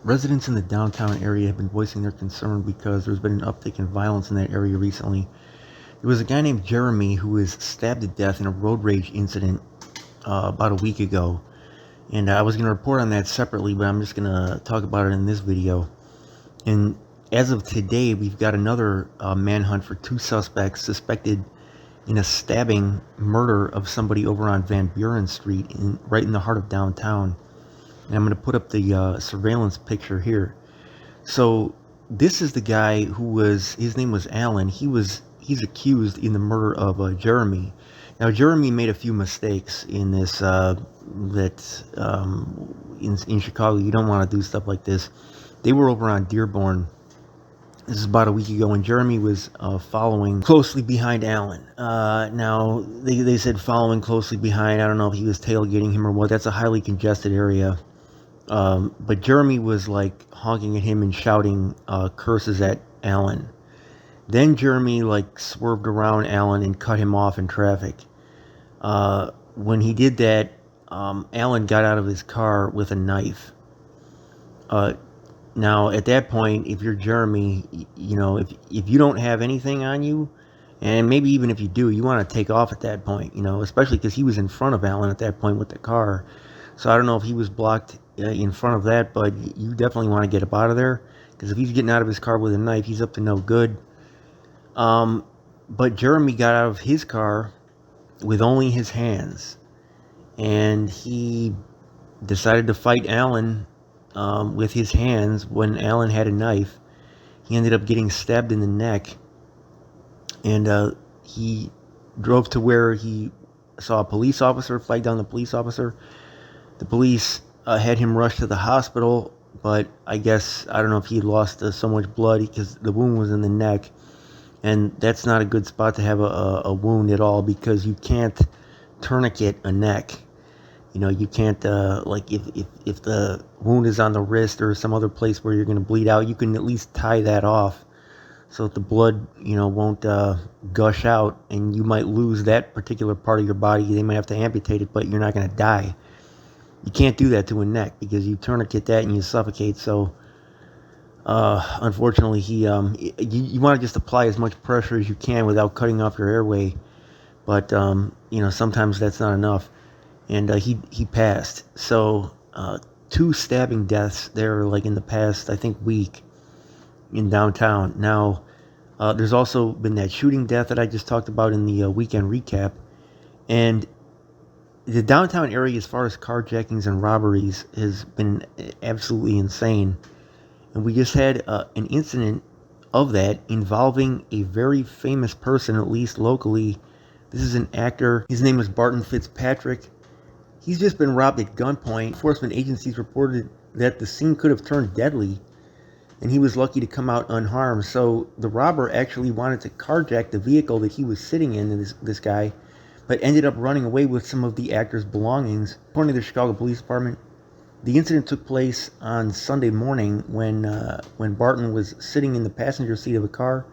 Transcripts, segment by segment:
Residents in the downtown area have been voicing their concern because there's been an uptick in violence in that area recently. There was a guy named Jeremy who was stabbed to death in a road rage incident about a week ago. And I was going to report on that separately, but I'm just going to talk about it in this video. And as of today, we've got another manhunt for two suspects suspected in a stabbing murder of somebody over on Van Buren Street, right in the heart of downtown. And I'm going to put up the surveillance picture here. So this is the guy his name was Alan. He's accused in the murder of Jeremy. Now Jeremy made a few mistakes in this. In Chicago, you don't want to do stuff like this. They were over on Dearborn. This is about a week ago, and Jeremy was following closely behind Alan. Now, they said following closely behind. I don't know if he was tailgating him or what. That's a highly congested area. But Jeremy was like honking at him and shouting curses at Alan. Then Jeremy like swerved around Alan and cut him off in traffic. When he did that, Alan got out of his car with a knife. Now, at that point, if you're Jeremy, if you don't have anything on you, and maybe even if you do, you want to take off at that point, especially because he was in front of Alan at that point with the car. So I don't know if he was blocked in front of that, but you definitely want to get up out of there, because if he's getting out of his car with a knife, he's up to no good. But Jeremy got out of his car with only his hands, and he decided to fight Alan with his hands when Alan had a knife. He ended up getting stabbed in the neck, and he drove to where he saw a police officer fight down the police officer. The police had him rushed to the hospital, but I guess, I don't know if he lost so much blood because the wound was in the neck, and that's not a good spot to have a wound at all, because you can't tourniquet a neck. You can't, like, if the wound is on the wrist or some other place where you're going to bleed out, you can at least tie that off so that the blood, won't gush out, and you might lose that particular part of your body. They might have to amputate it, but you're not going to die. You can't do that to a neck, because you tourniquet that and you suffocate. So, unfortunately, you want to just apply as much pressure as you can without cutting off your airway, but, sometimes that's not enough. And he passed. So two stabbing deaths there, like in the past, I think, week in downtown. Now, there's also been that shooting death that I just talked about in the weekend recap. And the downtown area, as far as carjackings and robberies, has been absolutely insane. And we just had an incident of that involving a very famous person, at least locally. This is an actor. His name is Barton Fitzpatrick. He's just been robbed at gunpoint. Enforcement agencies reported that the scene could have turned deadly, and he was lucky to come out unharmed. So the robber actually wanted to carjack the vehicle that he was sitting in, this guy, but ended up running away with some of the actor's belongings. According to the Chicago Police Department, the incident took place on Sunday morning when Barton was sitting in the passenger seat of a car.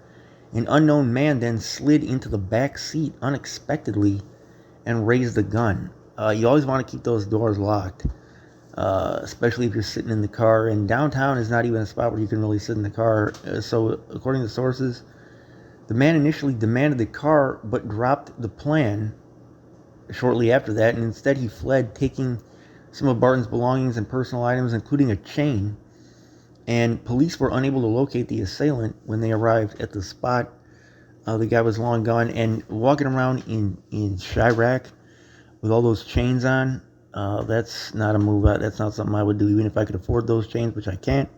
An unknown man then slid into the back seat unexpectedly and raised the gun. You always want to keep those doors locked, especially if you're sitting in the car. And downtown is not even a spot where you can really sit in the car. So, according to sources, the man initially demanded the car, but dropped the plan shortly after that. And instead, he fled, taking some of Barton's belongings and personal items, including a chain. And police were unable to locate the assailant when they arrived at the spot. The guy was long gone, and walking around in Chirac with all those chains on, that's not a move. That's not something I would do, even if I could afford those chains, which I can't.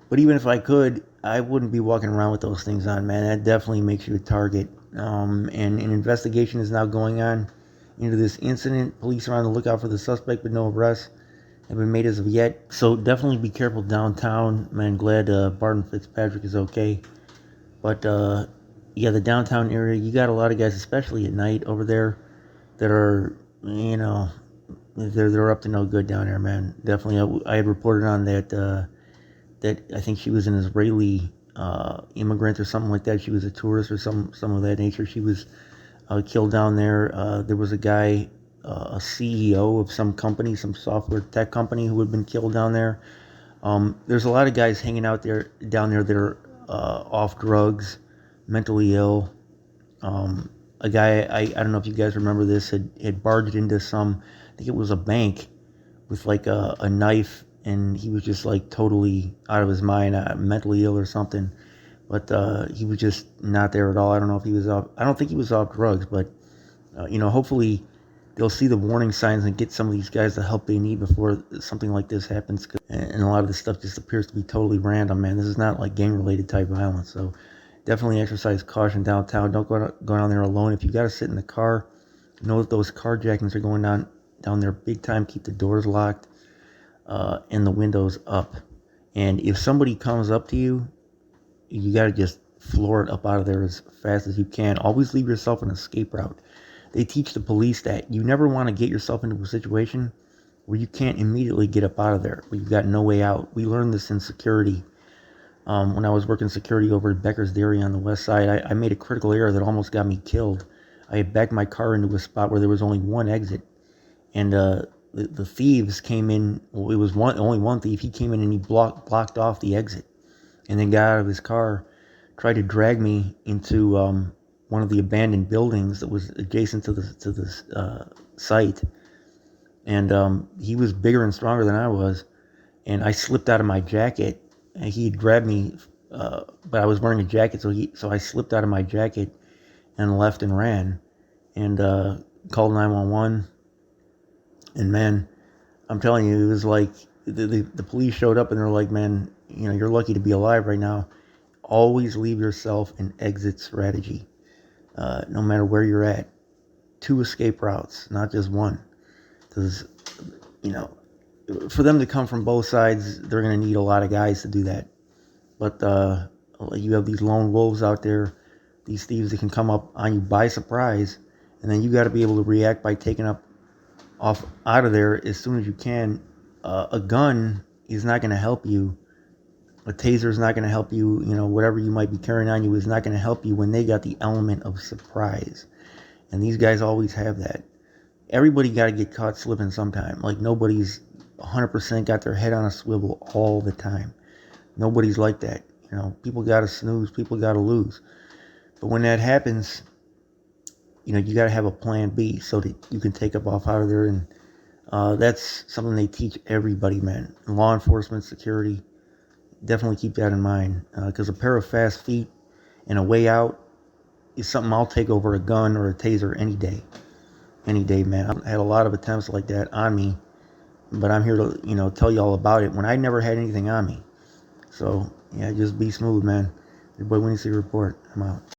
But even if I could, I wouldn't be walking around with those things on, man. That definitely makes you a target. And an investigation is now going on into this incident. Police are on the lookout for the suspect, but no arrests have been made as of yet. So definitely be careful downtown, man. Glad Barton Fitzpatrick is okay. But yeah, the downtown area, you got a lot of guys, especially at night over there, that are, they're up to no good down there, man. Definitely, I had reported on that I think she was an Israeli immigrant or something like that. She was a tourist or some of that nature. She was killed down there. There was a guy, a CEO of some company, some software tech company, who had been killed down there. There's a lot of guys hanging out there down there that are off drugs, mentally ill. A guy, I don't know if you guys remember this, had barged into I think it was a bank with like a knife, and he was just like totally out of his mind, mentally ill or something. But he was just not there at all. I don't know if he was off. I don't think he was off drugs, but hopefully they'll see the warning signs and get some of these guys the help they need before something like this happens. And a lot of this stuff just appears to be totally random, man. This is not like gang-related type violence. So definitely exercise caution downtown. Don't go down there alone. If you got to sit in the car, know that those carjackings are going down there big time. Keep the doors locked and the windows up. And if somebody comes up to you, you got to just floor it up out of there as fast as you can. Always leave yourself an escape route. They teach the police that you never want to get yourself into a situation where you can't immediately get up out of there, where you've got no way out. We learned this in security. When I was working security over at Becker's Dairy on the west side, I made a critical error that almost got me killed. I had backed my car into a spot where there was only one exit, and the thieves came in. Well, it was only one thief. He came in and he blocked off the exit, and then got out of his car, tried to drag me into one of the abandoned buildings that was adjacent to the site. And he was bigger and stronger than I was, and I slipped out of my jacket. And he grabbed me, but I was wearing a jacket, so I slipped out of my jacket and left and ran, and called 911. And man, I'm telling you, it was like the police showed up and they're like, man, you're lucky to be alive right now. Always leave yourself an exit strategy, no matter where you're at. 2 escape routes, not just one, because for them to come from both sides, they're going to need a lot of guys to do that. But you have these lone wolves out there, these thieves that can come up on you by surprise, and then you got to be able to react by taking off out of there as soon as you can. A gun is not going to help you. A taser is not going to help you. Whatever you might be carrying on you is not going to help you when they got the element of surprise. And these guys always have that. Everybody got to get caught slipping sometime. Like nobody's 100% got their head on a swivel all the time. Nobody's like that. People got to snooze. People got to lose. But when that happens, you got to have a plan B so that you can take up off out of there. And that's something they teach everybody, man. Law enforcement, security, definitely keep that in mind. Because a pair of fast feet and a way out is something I'll take over a gun or a taser any day. Any day, man. I've had a lot of attempts like that on me, but I'm here to, tell you all about it when I never had anything on me. So, yeah, just be smooth, man. Your boy Winnie C. Report. I'm out.